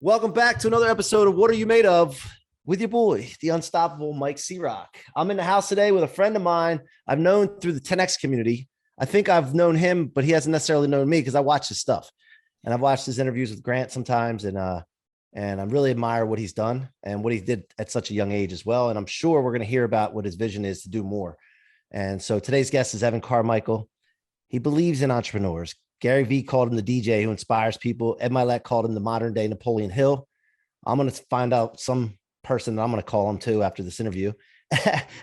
Welcome back to another episode of What Are You Made Of with your boy, the unstoppable Mike C-Roc. I'm in the house today with a friend of mine I've known through the 10X community. I think I've known him, but he hasn't necessarily known me because I watch his stuff. And I've watched his interviews with Grant sometimes, and I really admire what he's done and what he did at such a young age as well. And I'm sure we're going to hear about what his vision is to do more. And so today's guest is Evan Carmichael. He believes in entrepreneurs. Gary Vee called him the DJ who inspires people. Ed Milet called him the modern day Napoleon Hill. I'm going to find out some person that I'm going to call him too after this interview.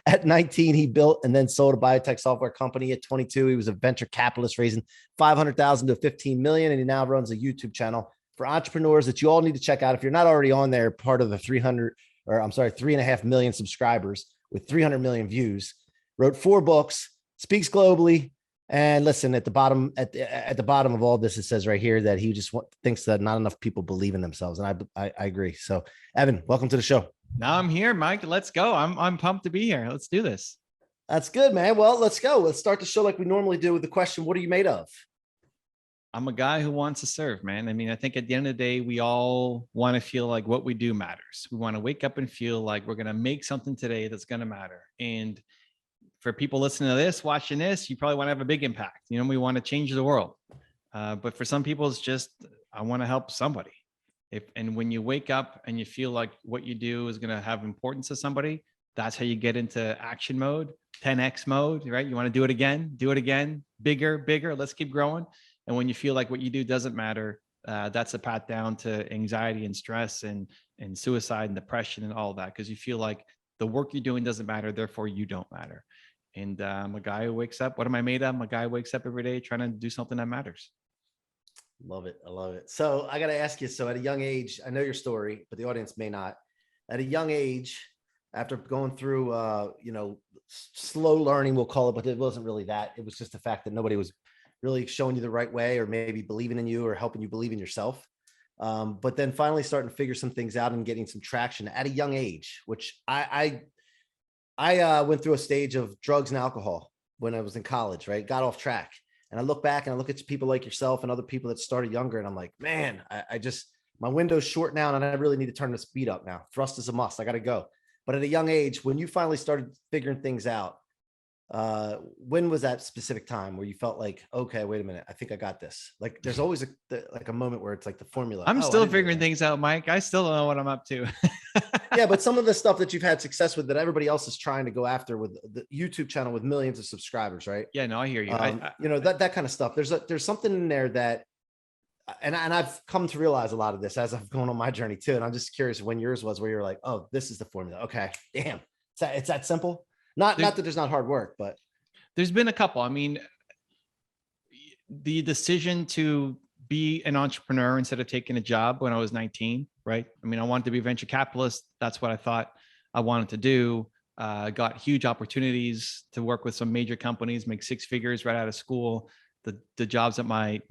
At 19, he built and then sold a biotech software company. At 22, he was a venture capitalist raising $500,000 to $15 million. And he now runs a YouTube channel for entrepreneurs that you all need to check out. If you're not already on there, part of the 3.5 million subscribers with 300 million views, wrote 4 books, speaks globally. And listen, at the bottom of all this, it says right here that he just thinks that not enough people believe in themselves. And I agree. So Evan, welcome to the show. Now I'm here, Mike. Let's go. I'm pumped to be here. Let's do this. That's good, man. Well, let's go. Let's start the show like we normally do with the question, what are you made of? I'm a guy who wants to serve, man. I mean, I think at the end of the day, we all want to feel like what we do matters. We want to wake up and feel like we're going to make something today that's going to matter. And for people listening to this, watching this, you probably want to have a big impact. You know, we want to change the world. But for some people, it's just, I want to help somebody. And when you wake up and you feel like what you do is going to have importance to somebody, that's how you get into action mode, 10X mode, right? You want to do it again, bigger, let's keep growing. And when you feel like what you do doesn't matter, that's a path down to anxiety and stress and suicide and depression and all that, because you feel like the work you're doing doesn't matter, therefore you don't matter. And I'm a guy who wakes up. What am I made of? I'm a guy who wakes up every day trying to do something that matters. Love it. I love it. So I got to ask you, so at a young age, I know your story, but the audience may not. At a young age, after going through, slow learning, we'll call it, but it wasn't really that. It was just the fact that nobody was really showing you the right way or maybe believing in you or helping you believe in yourself. But then finally starting to figure some things out and getting some traction at a young age, which I went through a stage of drugs and alcohol when I was in college, right? Got off track. And I look back and I look at people like yourself and other people that started younger. And I'm like, man, my window's short now and I really need to turn the speed up now. Thrust is a must. I got to go. But at a young age, when you finally started figuring things out, when was that specific time where you felt like, okay, wait a minute, I think I got this? Like there's always a moment where it's like the formula. I'm still figuring things out, Mike. I still don't know what I'm up to. Yeah, but some of the stuff that you've had success with that everybody else is trying to go after with the YouTube channel with millions of subscribers, right? Yeah, no, I hear you. That kind of stuff. There's something in there that, and I've come to realize a lot of this as I've gone on my journey too. And I'm just curious when yours was, where you're like, oh, this is the formula. Okay, damn, it's that simple. Not that there's not hard work, but there's been a couple. I mean, the decision to be an entrepreneur instead of taking a job when I was 19, right? I mean, I wanted to be a venture capitalist. That's what I thought I wanted to do. Got huge opportunities to work with some major companies, make 6 figures right out of school. The jobs that my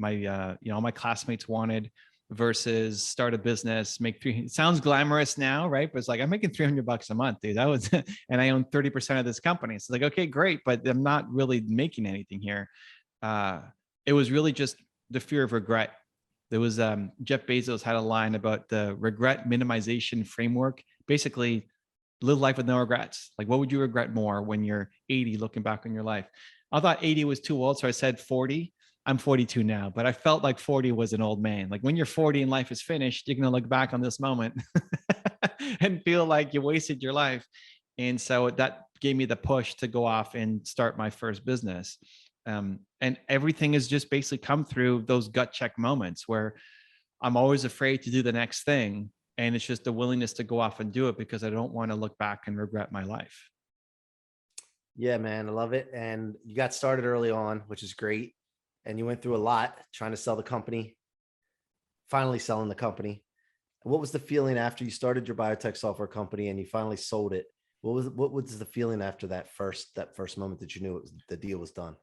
classmates wanted, versus start a business, make it sounds glamorous now, right? But it's like, I'm making $300 a month, dude. That was, and I own 30% of this company. So it's like, okay, great, but I'm not really making anything here. It was really just the fear of regret. There was Jeff Bezos had a line about the regret minimization framework. Basically, live life with no regrets. Like, what would you regret more when you're 80 looking back on your life? I thought 80 was too old, so I said 40. I'm 42 now, but I felt like 40 was an old man. Like when you're 40 and life is finished, you're going to look back on this moment and feel like you wasted your life. And so that gave me the push to go off and start my first business. And everything has just basically come through those gut check moments where I'm always afraid to do the next thing. And it's just the willingness to go off and do it because I don't want to look back and regret my life. Yeah, man, I love it. And you got started early on, which is great. And you went through a lot trying to sell the company, finally selling the company. What was the feeling after you started your biotech software company and you finally sold it? What was the feeling after that first moment that you knew the deal was done?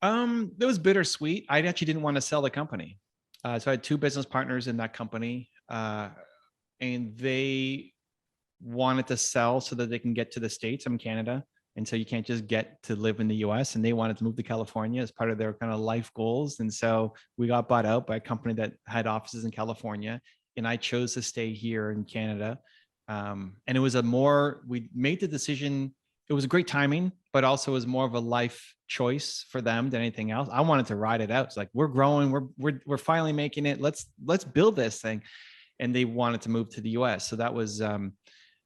It was bittersweet. I actually didn't want to sell the company. So I had 2 business partners in that company, and they wanted to sell so that they can get to the States. I'm in Canada. And so you can't just get to live in the US, and they wanted to move to California as part of their kind of life goals. And so we got bought out by a company that had offices in California. and I chose to stay here in Canada. And it was we made the decision. It was a great timing, but also was more of a life choice for them than anything else. I wanted to ride it out. It's like, we're growing, we're finally making it. Let's build this thing. And they wanted to move to the US. So that was, and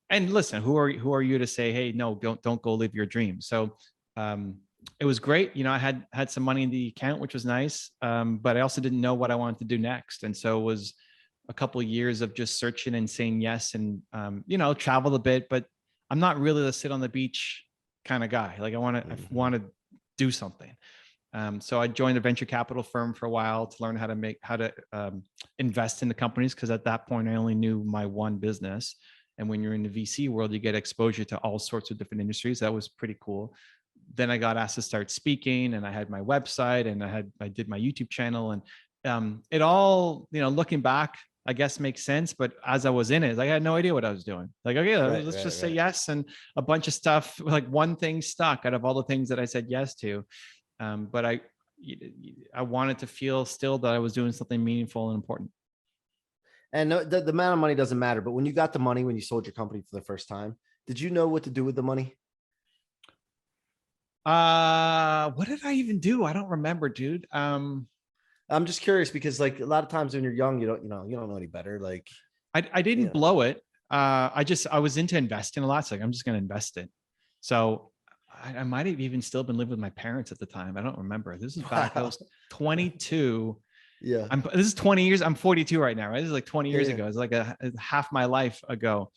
listen, who are you to say, hey, no, don't go live your dream. So, it was great. You know, I had some money in the account, which was nice. But I also didn't know what I wanted to do next. And so it was a couple of years of just searching and saying yes, and, you know, traveled a bit, but I'm not really the sit on the beach kind of guy. Like I want to do something. So I joined a venture capital firm for a while to learn how to invest in the companies. Cause at that point I only knew my one business. And when you're in the VC world, you get exposure to all sorts of different industries. That was pretty cool. Then I got asked to start speaking, and I had my website, and I did my YouTube channel, and it all, you know, looking back, I guess makes sense. But as I was in it, I had no idea what I was doing. Like, okay, let's just say yes. And a bunch of stuff, like one thing stuck out of all the things that I said yes to. But I wanted to feel still that I was doing something meaningful and important. And the amount of money doesn't matter. But when you got the money, when you sold your company for the first time, did you know what to do with the money? What did I even do? I don't remember, dude. I'm just curious because like a lot of times when you're young, you don't know any better. Like I didn't blow it. I was into investing a lot. So like, I'm just going to invest it. So I might have even still been living with my parents at the time. I don't remember. This is back. I was 22. Yeah. This is 20 years. I'm 42 right now, right? This is like 20 years ago. It's like a half my life ago.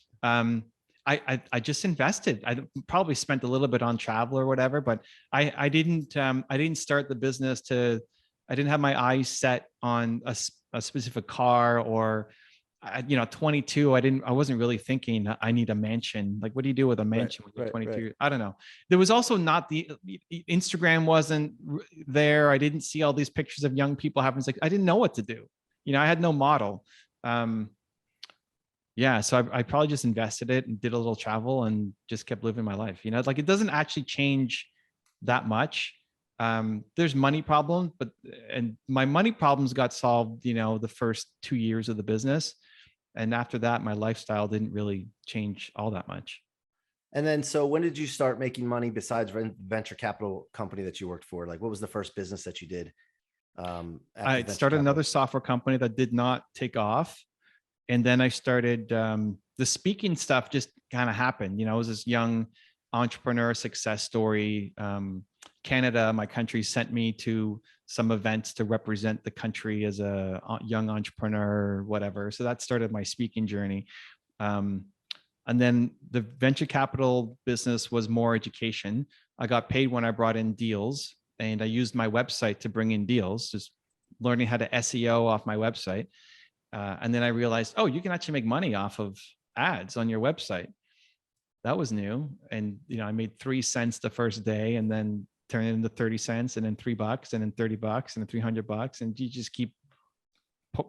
I just invested. I probably spent a little bit on travel or whatever, but I didn't start the business I didn't have my eyes set on a specific car, or 22. I wasn't really thinking I need a mansion. Like, what do you do with a mansion when you're 22? Right. I don't know. There was also not the Instagram wasn't there. I didn't see all these pictures of young people having like, I didn't know what to do. I had no model. Yeah. So I probably just invested it and did a little travel and just kept living my life. Like it doesn't actually change that much. There's money problems, and my money problems got solved, the first 2 years of the business. And after that, my lifestyle didn't really change all that much. And then, so when did you start making money besides venture capital company that you worked for? Like, what was the first business that you did? I started another software company that did not take off. And then I started, the speaking stuff just kind of happened. I was this young entrepreneur success story. Canada, my country, sent me to some events to represent the country as a young entrepreneur, whatever. So that started my speaking journey. And then the venture capital business was more education. I got paid when I brought in deals, and I used my website to bring in deals, just learning how to SEO off my website. And then I realized, oh, you can actually make money off of ads on your website. That was new. And, I made 3 cents the first day, and then turned it into 30 cents, and then $3, and then $30, and then $300. And you just keep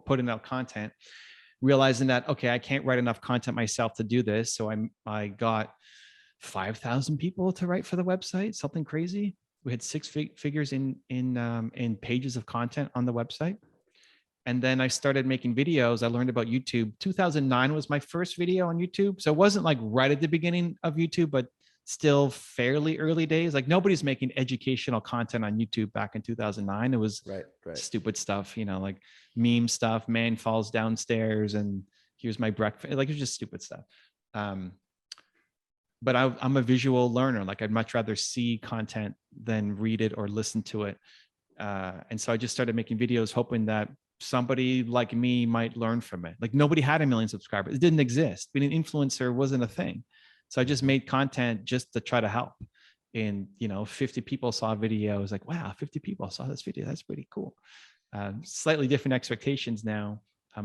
putting out content, realizing that, okay, I can't write enough content myself to do this. So I got 5,000 people to write for the website, something crazy. We had 6 figures in pages of content on the website. And then I started making videos. I learned about YouTube. 2009 was my first video on YouTube. So it wasn't like right at the beginning of YouTube, but still fairly early days. Like nobody's making educational content on YouTube back in 2009. It was stupid stuff, like meme stuff, man falls downstairs and here's my breakfast. Like it's just stupid stuff. But I'm a visual learner. Like I'd much rather see content than read it or listen to it. And so I just started making videos hoping that somebody like me might learn from it. Like nobody had 1 million subscribers. It didn't exist. Being an influencer wasn't a thing. So I just made content just to try to help. And, 50 people saw a video. I was like, wow, 50 people saw this video. That's pretty cool. Slightly different expectations now.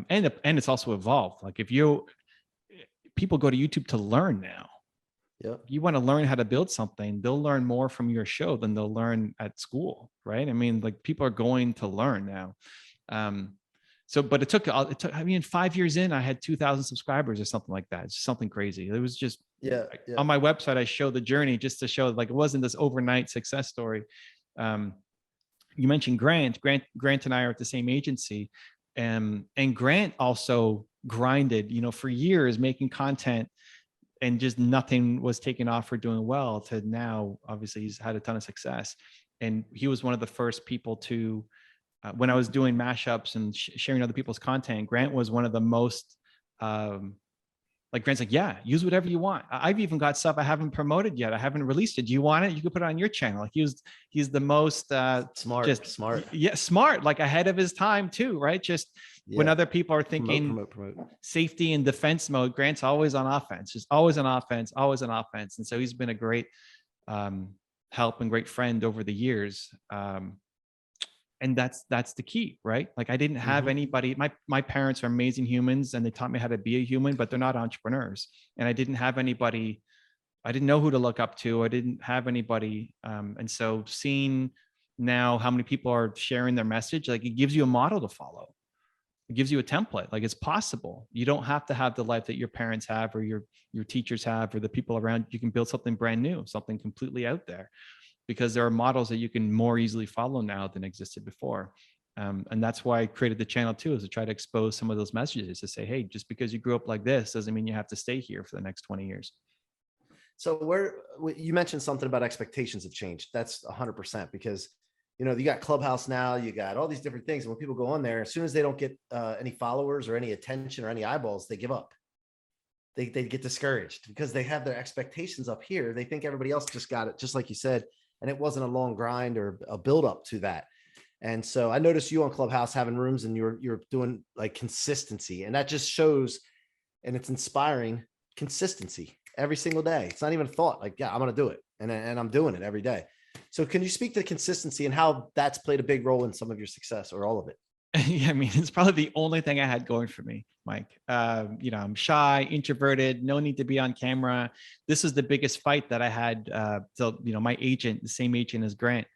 And it's also evolved. Like people go to YouTube to learn now. Yep. You want to learn how to build something, they'll learn more from your show than they'll learn at school. Right. I mean, like people are going to learn now. But it took, 5 years in, I had 2,000 subscribers or something like that. It's something crazy. It was just on my website. I show the journey just to show like, it wasn't this overnight success story. You mentioned Grant and I are at the same agency. And Grant also grinded, for years making content, and just nothing was taken off for doing well, to now, obviously he's had a ton of success. And he was one of the first people to, when I was doing mashups and sharing other people's content, Grant was one of the most, Grant's like, yeah, use whatever you want. I've even got stuff I haven't promoted yet. I haven't released it. Do you want it? You can put it on your channel. Like he's the most smart. Yeah, smart, like ahead of his time too, right? Just when other people are thinking promote. Safety and defense mode, Grant's always on offense, just always on offense, always on offense. And so he's been a great help and great friend over the years. And that's the key, right? Like I didn't have anybody, my parents are amazing humans and they taught me how to be a human, but they're not entrepreneurs. And I didn't have anybody, I didn't know who to look up to. I didn't have anybody. And so seeing now how many people are sharing their message, like it gives you a model to follow. It gives you a template. Like it's possible. You don't have to have the life that your parents have or your teachers have or the people around. You can build something brand new, something completely out there, because there are models that you can more easily follow now than existed before. And that's why I created the channel too, is to try to expose some of those messages, to say, hey, just because you grew up like this doesn't mean you have to stay here for the next 20 years. So you mentioned something about expectations have changed. That's 100%, because, you got Clubhouse now, you got all these different things. And when people go on there, as soon as they don't get any followers or any attention or any eyeballs, they give up. They get discouraged because they have their expectations up here. They think everybody else just got it, just like you said. And it wasn't a long grind or a build up to that. And so I noticed you on Clubhouse having rooms and you're doing like consistency, and that just shows, and it's inspiring, consistency every single day. It's not even a thought like, yeah, I'm going to do it. And I'm doing it every day. So can you speak to consistency and how that's played a big role in some of your success, or all of it? Yeah, I mean, it's probably the only thing I had going for me, Mike. I'm shy, introverted, no need to be on camera. This is the biggest fight that I had. So, my agent, the same agent as Grant,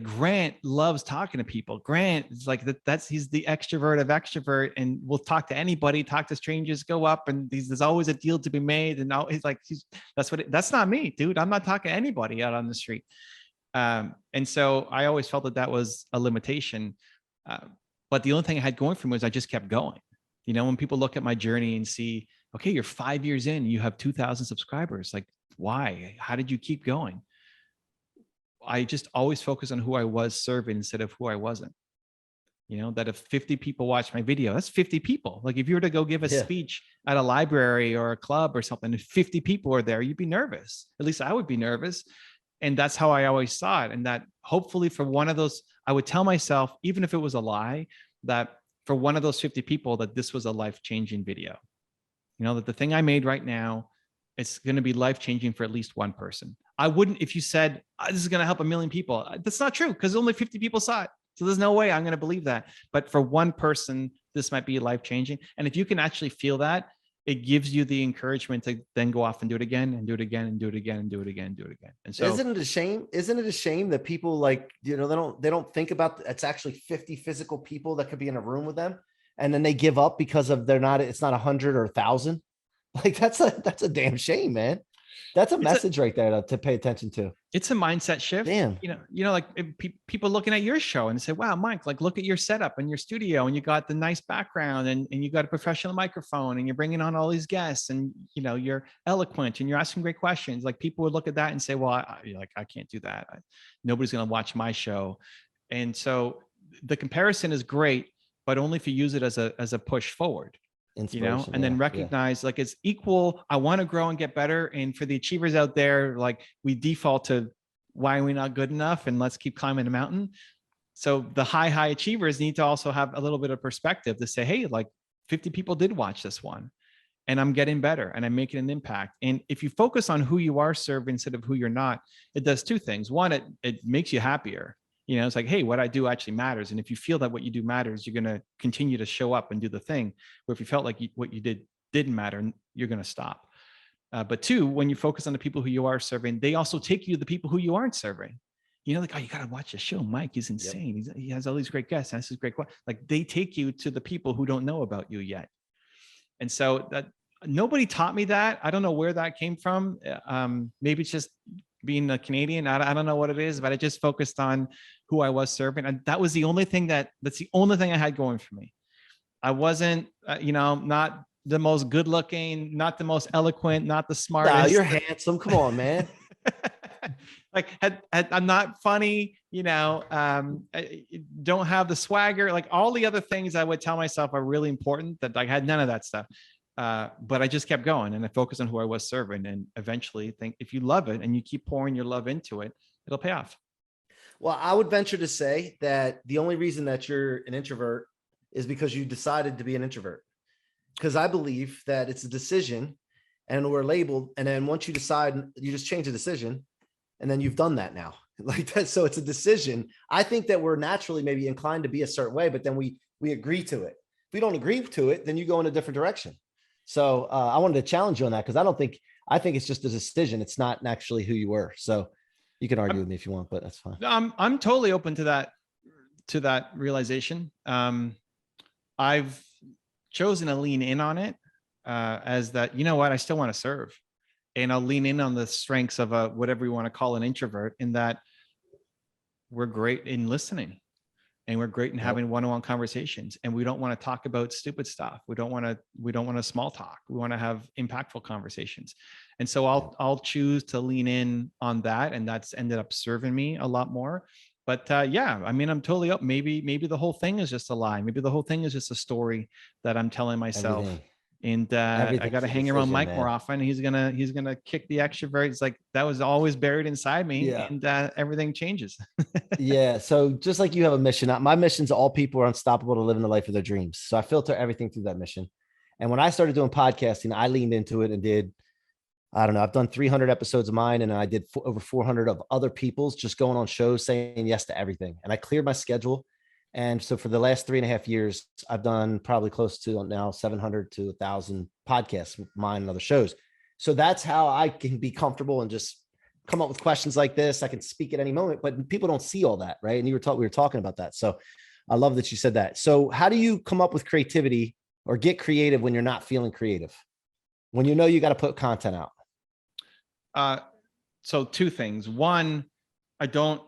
Grant loves talking to people. Grant is like he's the extrovert of extrovert, and will talk to anybody, talk to strangers, go up, and there's always a deal to be made. And now that's not me, dude. I'm not talking to anybody out on the street. And so I always felt that was a limitation. But the only thing I had going for me was I just kept going. When people look at my journey and see, okay, you're 5 years in, you have 2,000 subscribers. Like, why? How did you keep going? I just always focused on who I was serving instead of who I wasn't. That if 50 people watch my video, that's 50 people. Like if you were to go give a speech at a library or a club or something, if 50 people are there, you'd be nervous. At least I would be nervous. And that's how I always saw it. And that hopefully for one of those, I would tell myself, even if it was a lie, that for one of those 50 people, that this was a life-changing video. That the thing I made right now, it's going to be life-changing for at least one person. I wouldn't, if you said, this is going to help 1 million people. That's not true, because only 50 people saw it. So there's no way I'm going to believe that. But for one person, this might be life-changing. And if you can actually feel that, it gives you the encouragement to then go off and do it again and do it again and do it again and do it again and do it again. And so isn't it a shame? Isn't it a shame that people they don't think about it's actually 50 physical people that could be in a room with them, and then they give up because of it's not 100 or 1,000. Like that's a damn shame, man. That's a message right there to pay attention to. It's a mindset shift. Damn. Like people looking at your show and say, wow, Mike, like look at your setup and your studio, and you got the nice background and you got a professional microphone and you're bringing on all these guests, and you're eloquent and you're asking great questions. Like people would look at that and say, well, I can't do that. Nobody's going to watch my show. And so the comparison is great, but only if you use it as a push forward. And then recognize like it's equal. I want to grow and get better. And for the achievers out there, like we default to why are we not good enough? And let's keep climbing the mountain. So the high achievers need to also have a little bit of perspective to say, hey, like 50 people did watch this one, and I'm getting better and I'm making an impact. And if you focus on who you are serving instead of who you're not, it does two things. One, it makes you happier. It's like, hey, what I do actually matters. And if you feel that what you do matters, you're going to continue to show up and do the thing. Or if you felt like what you did didn't matter, you're going to stop. But two, when you focus on the people who you are serving, they also take you to the people who you aren't serving. Like, oh, you got to watch the show. Mike is insane. Yep. He has all these great guests. This is great. Like they take you to the people who don't know about you yet. And so that nobody taught me that. I don't know where that came from. Maybe it's just being a Canadian. I don't know what it is, but I just focused on who I was serving. And that was the only thing that's the only thing I had going for me. I wasn't, not the most good looking, not the most eloquent, not the No, smartest. you're handsome. Come on, man. Like I'm not funny, I don't have the swagger, like all the other things I would tell myself are really important that I had none of that stuff. But I just kept going and I focused on who I was serving. And eventually think if you love it and you keep pouring your love into it, it'll pay off. Well, I would venture to say that the only reason that you're an introvert is because you decided to be an introvert. Because I believe that it's a decision and we're labeled. And then once you decide, you just change the decision and then you've done that now. Like that. So it's a decision. I think that we're naturally maybe inclined to be a certain way, but then we agree to it. If we don't agree to it, then you go in a different direction. So I wanted to challenge you on that because I think it's just a decision. It's not actually who you were. So you can argue with me if you want, but that's fine. I'm totally open to that realization. I've chosen to lean in on it as that, you know what, I still want to serve. And I'll lean in on the strengths of a, whatever you want to call an introvert, in that we're great in listening and we're great in having one-on-one conversations. And we don't want to talk about stupid stuff. We don't want to small talk. We want to have impactful conversations. And so I'll choose to lean in on that. And that's ended up serving me a lot more. But yeah, I mean, I'm totally up. Maybe the whole thing is just a lie. Maybe the whole thing is just a story that I'm telling myself. Everything. And I got to hang around Mike more often. He's gonna kick the extrovert. It's like that was always buried inside me, and everything changes. Yeah. So just like you have a mission, my mission's all people are unstoppable to living the life of their dreams. So I filter everything through that mission. And when I started doing podcasting, I leaned into it and did, I don't know, I've done 300 episodes of mine and I did over 400 of other people's, just going on shows, saying yes to everything. And I cleared my schedule. And so for the last 3.5 years, I've done probably close to now 700 to 1,000 podcasts with mine and other shows. So that's how I can be comfortable and just come up with questions like this. I can speak at any moment, but people don't see all that, right? And we were talking about that. So I love that you said that. So how do you come up with creativity or get creative when you're not feeling creative? When you know you got to put content out? So two things. One, I don't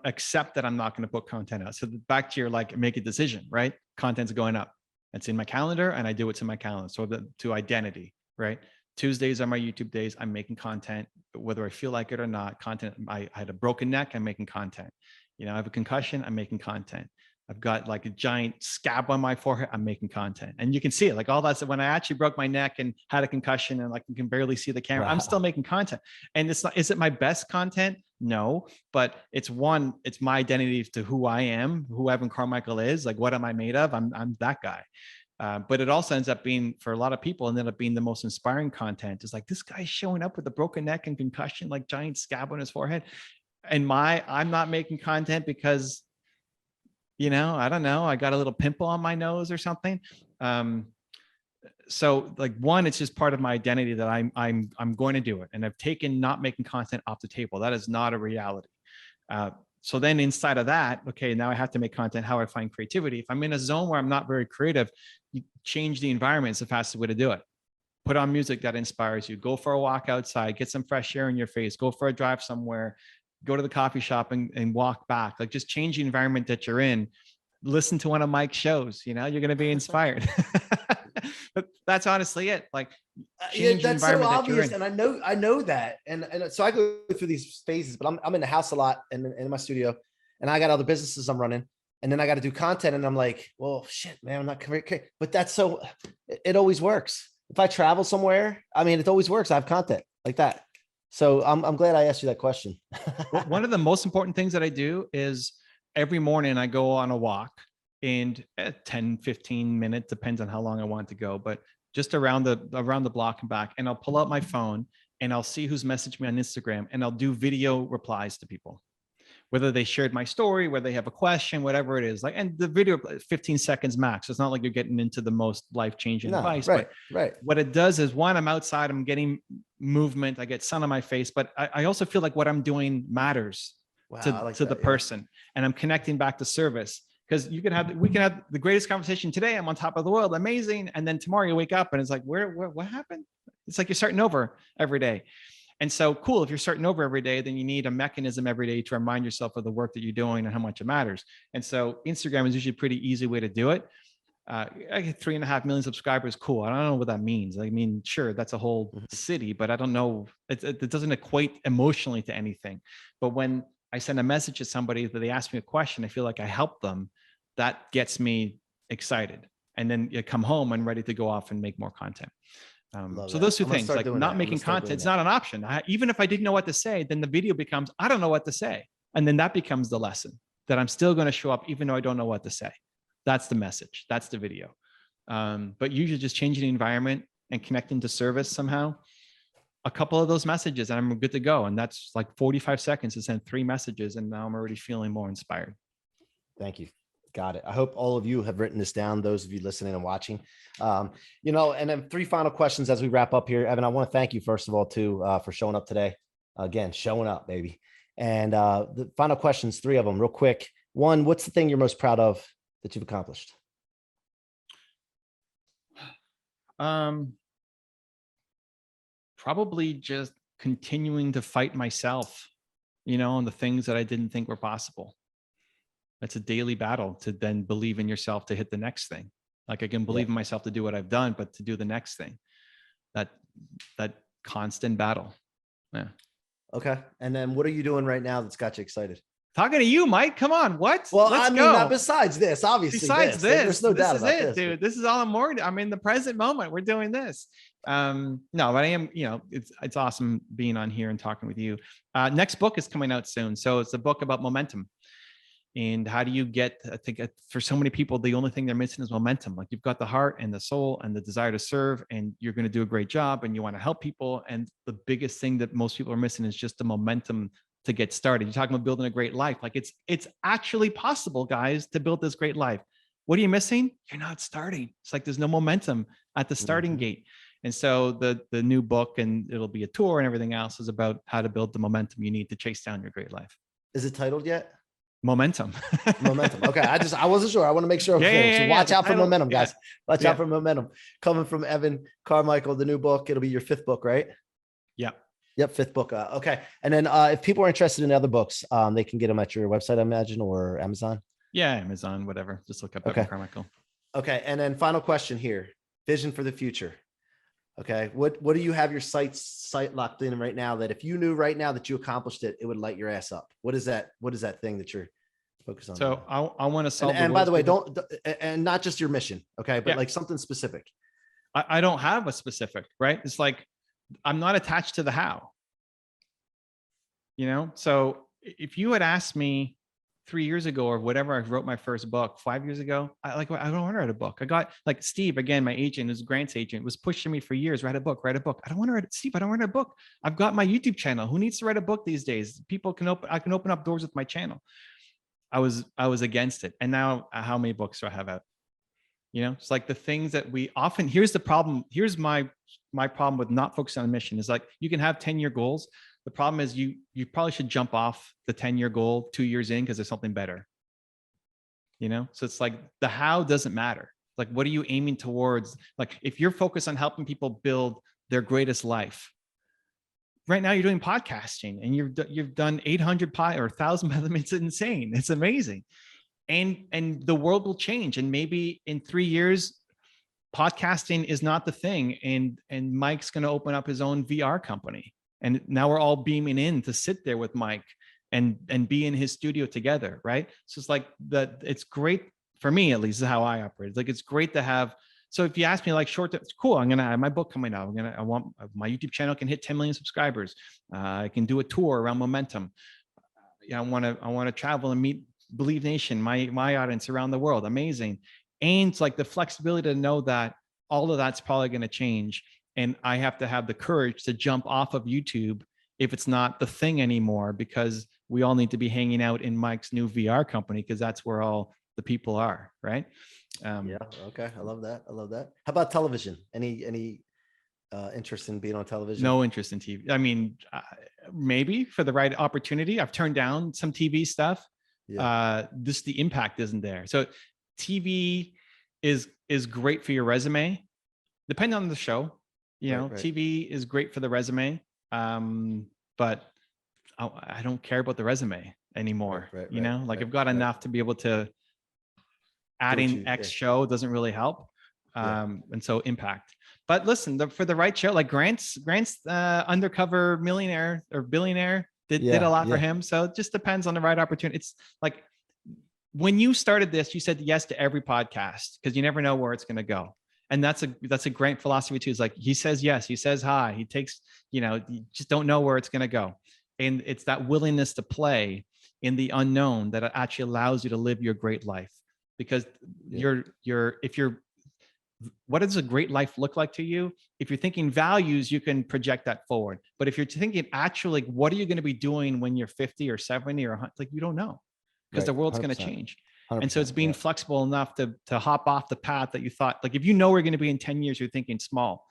accept that I'm not going to put content out. So back to your, like, make a decision, right? Content's going up. It's in my calendar and I do what's in my calendar. So to identity, right? Tuesdays are my YouTube days. I'm making content, whether I feel like it or not. Content. I had a broken neck. I'm making content. I have a concussion. I'm making content. I've got like a giant scab on my forehead. I'm making content. And you can see it, like all that. So when I actually broke my neck and had a concussion and like you can barely see the camera, I'm still making content. And it's not, is it my best content? No, but it's my identity to who I am, who Evan Carmichael is, like, what am I made of? I'm that guy. But it also ends up being, for a lot of people, ended up being the most inspiring content. It's like, this guy's showing up with a broken neck and concussion, like giant scab on his forehead. And I'm not making content because, I don't know, I got a little pimple on my nose or something. So like, one, it's just part of my identity that I'm going to do it. And I've taken not making content off the table. That is not a reality. So then inside of that, okay, now I have to make content. How I find creativity. If I'm in a zone where I'm not very creative, you change the environment. It's the fastest way to do it. Put on music that inspires you. Go for a walk outside, get some fresh air in your face, go for a drive somewhere, go to the coffee shop and walk back. Like, just change the environment that you're in. Listen to one of Mike's shows, you're going to be inspired. But that's honestly it. Like, that's so obvious. And I know that. And so I go through these phases, but I'm in the house a lot and in my studio, and I got other businesses I'm running, and then I got to do content. And I'm like, well, shit, man, I'm not creative. But it always works. If I travel somewhere, I mean, it always works. I have content like that. So I'm glad I asked you that question. One of the most important things that I do is every morning I go on a walk, and 10, 15 minutes, depends on how long I want to go, but just around the block and back. And I'll pull out my phone and I'll see who's messaged me on Instagram, and I'll do video replies to people, whether they shared my story, whether they have a question, whatever it is. Like, and the video, 15 seconds max. It's not like you're getting into the most life-changing advice. Right, but right. What it does is, one, I'm outside, I'm getting movement, I get sun on my face, but I also feel like what I'm doing matters to the person, and I'm connecting back to service. Because we can have the greatest conversation today. I'm on top of the world, amazing. And then tomorrow you wake up and it's like, what happened? It's like you're starting over every day. And so, cool, if you're starting over every day, then you need a mechanism every day to remind yourself of the work that you're doing and how much it matters. And so Instagram is usually a pretty easy way to do it. I get 3.5 million subscribers. Cool. I don't know what that means. I mean, sure, that's a whole city, but I don't know. It doesn't equate emotionally to anything. But when I send a message to somebody that they ask me a question, I feel like I helped them. That gets me excited. And then you come home and ready to go off and make more content. So those two things, like not making content, it's not an option. Even if I didn't know what to say, then the video becomes, I don't know what to say. And then that becomes the lesson that I'm still going to show up, even though I don't know what to say. That's the message. That's the video. But usually just changing the environment and connecting to service somehow, a couple of those messages and I'm good to go. And that's like 45 seconds to send 3 messages. And now I'm already feeling more inspired. Thank you. Got it. I hope all of you have written this down, those of you listening and watching. And then 3 final questions as we wrap up here. Evan, I want to thank you, first of all, too, for showing up today. Again, showing up, baby. And the final questions, 3 of them real quick. 1, what's the thing you're most proud of that you've accomplished? Probably just continuing to fight myself, on the things that I didn't think were possible. It's a daily battle to then believe in yourself to hit the next thing. Like I can believe in myself to do what I've done, but to do the next thing, that constant battle. Yeah. Okay. And then what are you doing right now that's got you excited? Talking to you, Mike. Come on. What? Well, Let's go. Not besides this, obviously. Besides this, there's no doubt about this, dude. This is all I'm in the present moment. We're doing this. No, but I am, it's awesome being on here and talking with you. Next book is coming out soon. So it's a book about momentum. And how do you get, I think for so many people, the only thing they're missing is momentum. Like you've got the heart and the soul and the desire to serve, and you're going to do a great job and you want to help people. And the biggest thing that most people are missing is just the momentum to get started. You're talking about building a great life. Like it's actually possible, guys, to build this great life. What are you missing? You're not starting. It's like there's no momentum at the starting gate. And so the new book, and it'll be a tour and everything else, is about how to build the momentum you need to chase down your great life. Is it titled yet? Momentum. Momentum. Okay. I wasn't sure. I want to make sure. Okay. So watch out for momentum, guys. Watch out for momentum. Coming from Evan Carmichael, the new book. It'll be your 5th book, right? Yeah. Yep. 5th book. Okay. And then if people are interested in other books, they can get them at your website, I imagine, or Amazon. Yeah. Amazon, whatever. Just look up Evan Carmichael. Okay. And then final question here. Vision for the future. Okay. What do you have your sight locked in right now that if you knew right now that you accomplished it, it would light your ass up? What is that thing that you're focused on? So I want to solve. And by the way, and not just your mission. Okay. But like something specific. I don't have a specific, right? It's like, I'm not attached to the how, So if you had asked me 3 years ago or whatever, I wrote my first book 5 years ago, I don't want to write a book. I got like Steve, again, my agent, his grants agent, was pushing me for years, write a book. I don't want to write Steve. I don't want to write a book. I've got my YouTube channel. Who needs to write a book these days? I can open up doors with my channel. I was against it. And now how many books do I have out? It's like the things that we often, here's the problem. Here's my problem with not focusing on a mission is like, you can have 10-year goals. The problem is you probably should jump off the 10-year goal 2 years in because there's something better. So it's like the how doesn't matter. Like, what are you aiming towards? Like if you're focused on helping people build their greatest life, right now you're doing podcasting and you've done 800 or 1,000 of them. It's insane. It's amazing. And the world will change. And maybe in 3 years, podcasting is not the thing. And Mike's going to open up his own VR company. And now we're all beaming in to sit there with Mike and be in his studio together. Right. So it's like that. It's great for me, at least, is how I operate. It's like, it's great to have. So if you ask me like short, it's cool. I'm going to have my book coming out. I want my YouTube channel can hit 10 million subscribers. I can do a tour around momentum. I want to travel and meet Believe Nation, my audience around the world. Amazing. And it's like the flexibility to know that all of that's probably going to change. And I have to have the courage to jump off of YouTube if it's not the thing anymore, because we all need to be hanging out in Mike's new VR company, because that's where all the people are. Right. Yeah. Okay. I love that. How about television? Any interest in being on television? No interest in TV. I mean, maybe for the right opportunity. I've turned down some TV stuff. Yeah. Just the impact isn't there. So TV is great for your resume, depending on the show. Right. TV is great for the resume, but I don't care about the resume anymore. Right. Like I've got enough to be able to adding X show doesn't really help. And so impact. But listen, for the right show, like Grant's Undercover Millionaire or Billionaire did a lot for him. So it just depends on the right opportunity. It's like when you started this, you said yes to every podcast because you never know where it's going to go. And that's a great philosophy too. It's like, he says yes, he says hi, he takes, you just don't know where it's going to go. And it's that willingness to play in the unknown that actually allows you to live your great life. Because what does a great life look like to you? If you're thinking values, you can project that forward. But if you're thinking actually, what are you going to be doing when you're 50 or 70 or 100? Like, you don't know, because the world's going to change. And so it's being flexible enough to hop off the path that you thought, like, if you know we're going to be in 10 years, you're thinking small,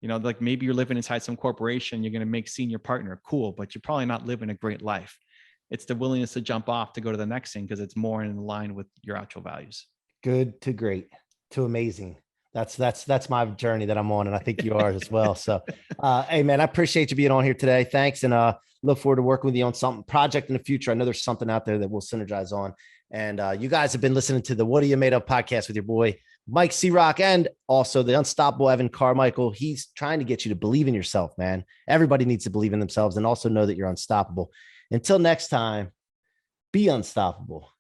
like maybe you're living inside some corporation, you're going to make senior partner, cool, but you're probably not living a great life. It's the willingness to jump off to go to the next thing because it's more in line with your actual values. Good to great to amazing. That's my journey that I'm on, and I think you are as well. So, hey man, I appreciate you being on here today. Thanks, and look forward to working with you on some project in the future. I know there's something out there that we'll synergize on. And you guys have been listening to the What Are You Made Of podcast with your boy Mike C-Roc, and also the unstoppable Evan Carmichael. He's trying to get you to believe in yourself, man. Everybody needs to believe in themselves and also know that you're unstoppable. Until next time, be unstoppable.